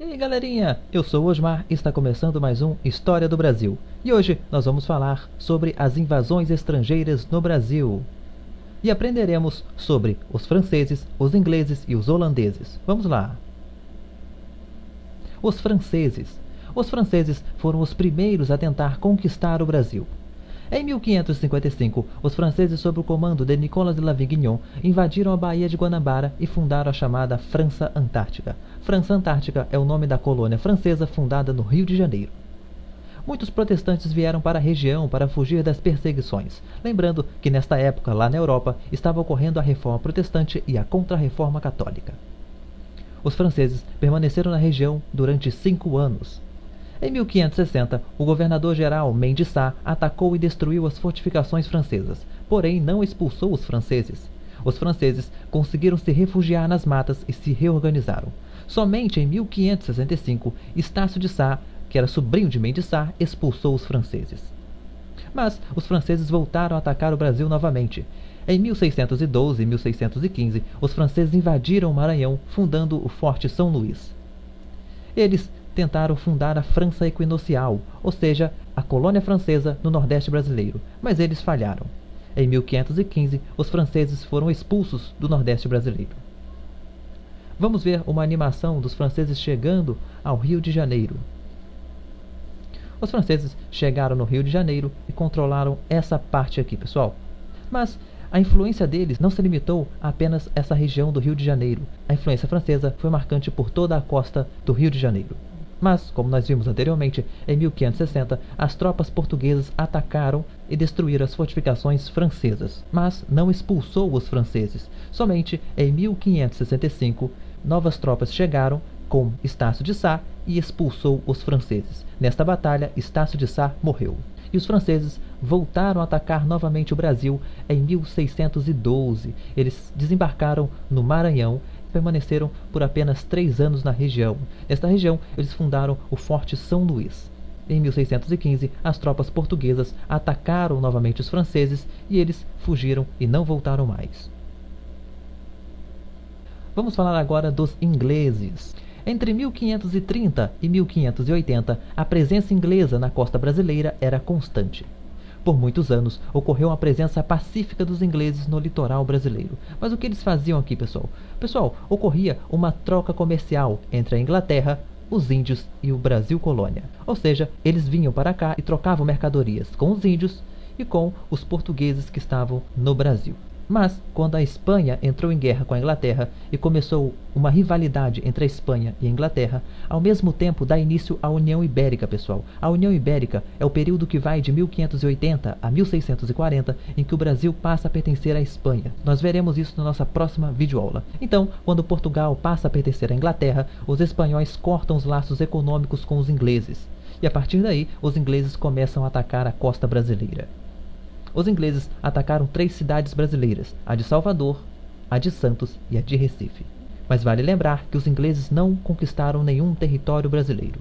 E aí galerinha, eu sou o Osmar e está começando mais um História do Brasil. E hoje nós vamos falar sobre as invasões estrangeiras no Brasil. E aprenderemos sobre os franceses, os ingleses e os holandeses. Vamos lá! Os franceses. Os franceses foram os primeiros a tentar conquistar o Brasil. Em 1555, os franceses, sob o comando de Nicolas de Lavignon, invadiram a Baía de Guanabara e fundaram a chamada França Antártica. França Antártica é o nome da colônia francesa fundada no Rio de Janeiro. Muitos protestantes vieram para a região para fugir das perseguições. Lembrando que nesta época, lá na Europa, estava ocorrendo a Reforma Protestante e a Contra-Reforma Católica. Os franceses permaneceram na região durante 5 anos. Em 1560, o governador-geral Mendes Sá atacou e destruiu as fortificações francesas, porém não expulsou os franceses. Os franceses conseguiram se refugiar nas matas e se reorganizaram. Somente em 1565, Estácio de Sá, que era sobrinho de Mendes Sá, expulsou os franceses. Mas os franceses voltaram a atacar o Brasil novamente. Em 1612 e 1615, os franceses invadiram o Maranhão, fundando o Forte São Luís. Eles tentaram fundar a França Equinocial, ou seja, a colônia francesa no Nordeste brasileiro, mas eles falharam. Em 1515, os franceses foram expulsos do Nordeste brasileiro. Vamos ver uma animação dos franceses chegando ao Rio de Janeiro. Os franceses chegaram no Rio de Janeiro e controlaram essa parte aqui, pessoal. Mas a influência deles não se limitou a apenas essa região do Rio de Janeiro. A influência francesa foi marcante por toda a costa do Rio de Janeiro. Mas, como nós vimos anteriormente, em 1560, as tropas portuguesas atacaram e destruíram as fortificações francesas, mas não expulsou os franceses. Somente em 1565, novas tropas chegaram com Estácio de Sá e expulsou os franceses. Nesta batalha, Estácio de Sá morreu. E os franceses voltaram a atacar novamente o Brasil em 1612. Eles desembarcaram no Maranhão e permaneceram por apenas 3 anos na região. Nesta região, eles fundaram o Forte São Luís. Em 1615, as tropas portuguesas atacaram novamente os franceses e eles fugiram e não voltaram mais. Vamos falar agora dos ingleses. Entre 1530 e 1580, a presença inglesa na costa brasileira era constante. Por muitos anos, ocorreu uma presença pacífica dos ingleses no litoral brasileiro. Mas o que eles faziam aqui, pessoal? Pessoal, ocorria uma troca comercial entre a Inglaterra, os índios e o Brasil colônia. Ou seja, eles vinham para cá e trocavam mercadorias com os índios e com os portugueses que estavam no Brasil. Mas, quando a Espanha entrou em guerra com a Inglaterra e começou uma rivalidade entre a Espanha e a Inglaterra, ao mesmo tempo dá início à União Ibérica, pessoal. A União Ibérica é o período que vai de 1580 a 1640, em que o Brasil passa a pertencer à Espanha. Nós veremos isso na nossa próxima videoaula. Então, quando Portugal passa a pertencer à Inglaterra, os espanhóis cortam os laços econômicos com os ingleses. E a partir daí, os ingleses começam a atacar a costa brasileira. Os ingleses atacaram 3 cidades brasileiras, a de Salvador, a de Santos e a de Recife. Mas vale lembrar que os ingleses não conquistaram nenhum território brasileiro.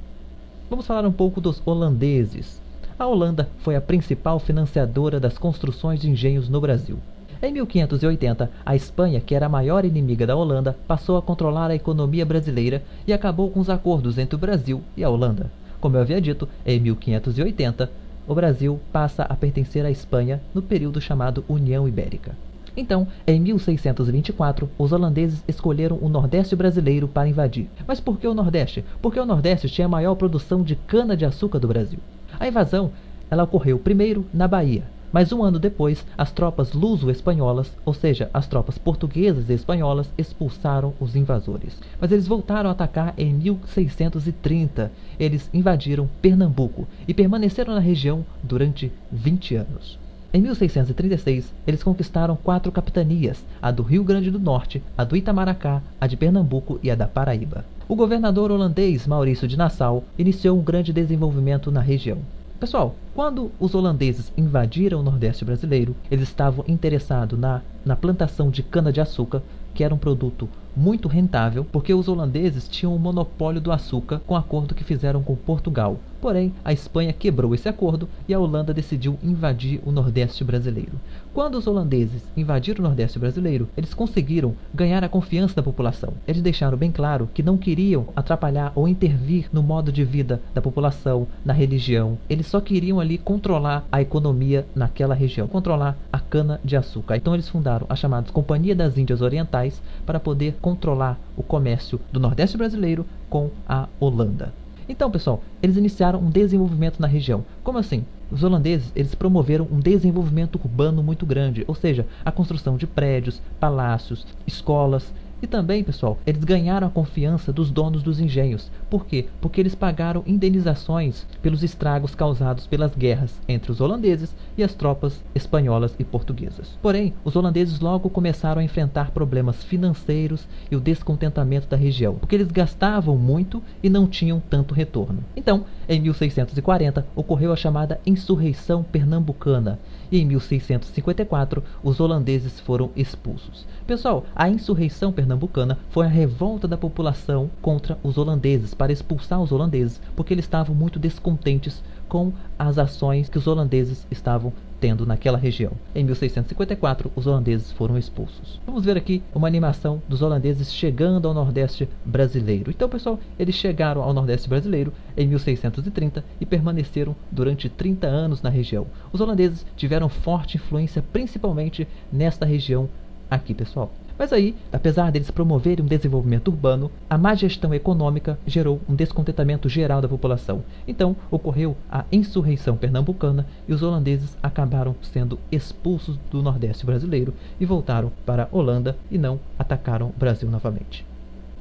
Vamos falar um pouco dos holandeses. A Holanda foi a principal financiadora das construções de engenhos no Brasil. Em 1580, a Espanha, que era a maior inimiga da Holanda, passou a controlar a economia brasileira e acabou com os acordos entre o Brasil e a Holanda. Como eu havia dito, em 1580, o Brasil passa a pertencer à Espanha no período chamado União Ibérica. Então, em 1624, os holandeses escolheram o Nordeste brasileiro para invadir. Mas por que o Nordeste? Porque o Nordeste tinha a maior produção de cana-de-açúcar do Brasil. A invasão ela ocorreu primeiro na Bahia, mas 1 ano depois, as tropas luso-espanholas, ou seja, as tropas portuguesas e espanholas, expulsaram os invasores. Mas eles voltaram a atacar em 1630. Eles invadiram Pernambuco e permaneceram na região durante 20 anos. Em 1636, eles conquistaram 4 capitanias, a do Rio Grande do Norte, a do Itamaracá, a de Pernambuco e a da Paraíba. O governador holandês Maurício de Nassau iniciou um grande desenvolvimento na região. Pessoal, Quando os holandeses invadiram o Nordeste brasileiro, eles estavam interessados na plantação de cana-de-açúcar, que era um produto muito rentável, porque os holandeses tinham o monopólio do açúcar com o acordo que fizeram com Portugal. Porém, a Espanha quebrou esse acordo e a Holanda decidiu invadir o Nordeste brasileiro. Quando os holandeses invadiram o Nordeste brasileiro, eles conseguiram ganhar a confiança da população. Eles deixaram bem claro que não queriam atrapalhar ou intervir no modo de vida da população, na religião. Eles só queriam ali controlar a economia naquela região, controlar a cana-de-açúcar. Então eles fundaram a chamada Companhia das Índias Orientais para poder controlar o comércio do Nordeste brasileiro com a Holanda. Então, pessoal, eles iniciaram um desenvolvimento na região. Como assim? Os holandeses, eles promoveram um desenvolvimento urbano muito grande, ou seja, a construção de prédios, palácios, escolas. E também, pessoal, eles ganharam a confiança dos donos dos engenhos. Por quê? Porque eles pagaram indenizações pelos estragos causados pelas guerras entre os holandeses e as tropas espanholas e portuguesas. Porém, os holandeses logo começaram a enfrentar problemas financeiros e o descontentamento da região, porque eles gastavam muito e não tinham tanto retorno. Então, em 1640, ocorreu a chamada Insurreição Pernambucana, e em 1654, os holandeses foram expulsos. Pessoal, a Insurreição Pernambucana foi a revolta da população contra os holandeses, para expulsar os holandeses, porque eles estavam muito descontentes com as ações que os holandeses estavam tendo naquela região. Em 1654, os holandeses foram expulsos. Vamos ver aqui uma animação dos holandeses chegando ao Nordeste brasileiro. Então, pessoal, eles chegaram ao Nordeste brasileiro em 1630 e permaneceram durante 30 anos na região. Os holandeses tiveram forte influência principalmente nesta região aqui, pessoal. Mas aí, apesar deles promoverem um desenvolvimento urbano, a má gestão econômica gerou um descontentamento geral da população. Então, ocorreu a Insurreição Pernambucana e os holandeses acabaram sendo expulsos do Nordeste brasileiro e voltaram para a Holanda e não atacaram o Brasil novamente.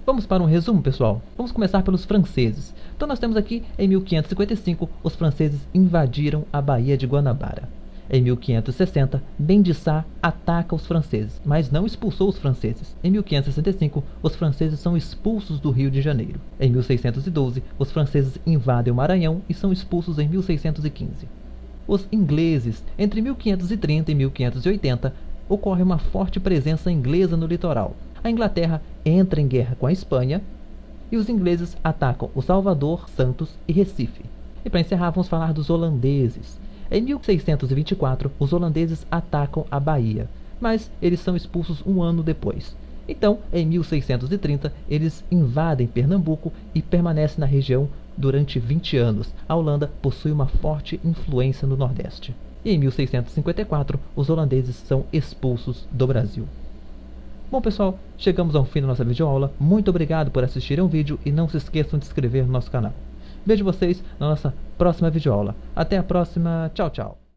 Vamos para um resumo, pessoal? Vamos começar pelos franceses. Então nós temos aqui, em 1555, os franceses invadiram a Baía de Guanabara. Em 1560, Mendissá ataca os franceses, mas não expulsou os franceses. Em 1565, os franceses são expulsos do Rio de Janeiro. Em 1612, os franceses invadem o Maranhão e são expulsos em 1615. Os ingleses, entre 1530 e 1580, ocorre uma forte presença inglesa no litoral. A Inglaterra entra em guerra com a Espanha e os ingleses atacam o Salvador, Santos e Recife. E para encerrar, vamos falar dos holandeses. Em 1624, os holandeses atacam a Bahia, mas eles são expulsos um ano depois. Então, em 1630, eles invadem Pernambuco e permanecem na região durante 20 anos. A Holanda possui uma forte influência no Nordeste. E em 1654, os holandeses são expulsos do Brasil. Bom, pessoal, chegamos ao fim da nossa videoaula. Muito obrigado por assistirem o vídeo e não se esqueçam de se inscrever no nosso canal. Vejo vocês na nossa próxima videoaula. Até a próxima. Tchau, tchau.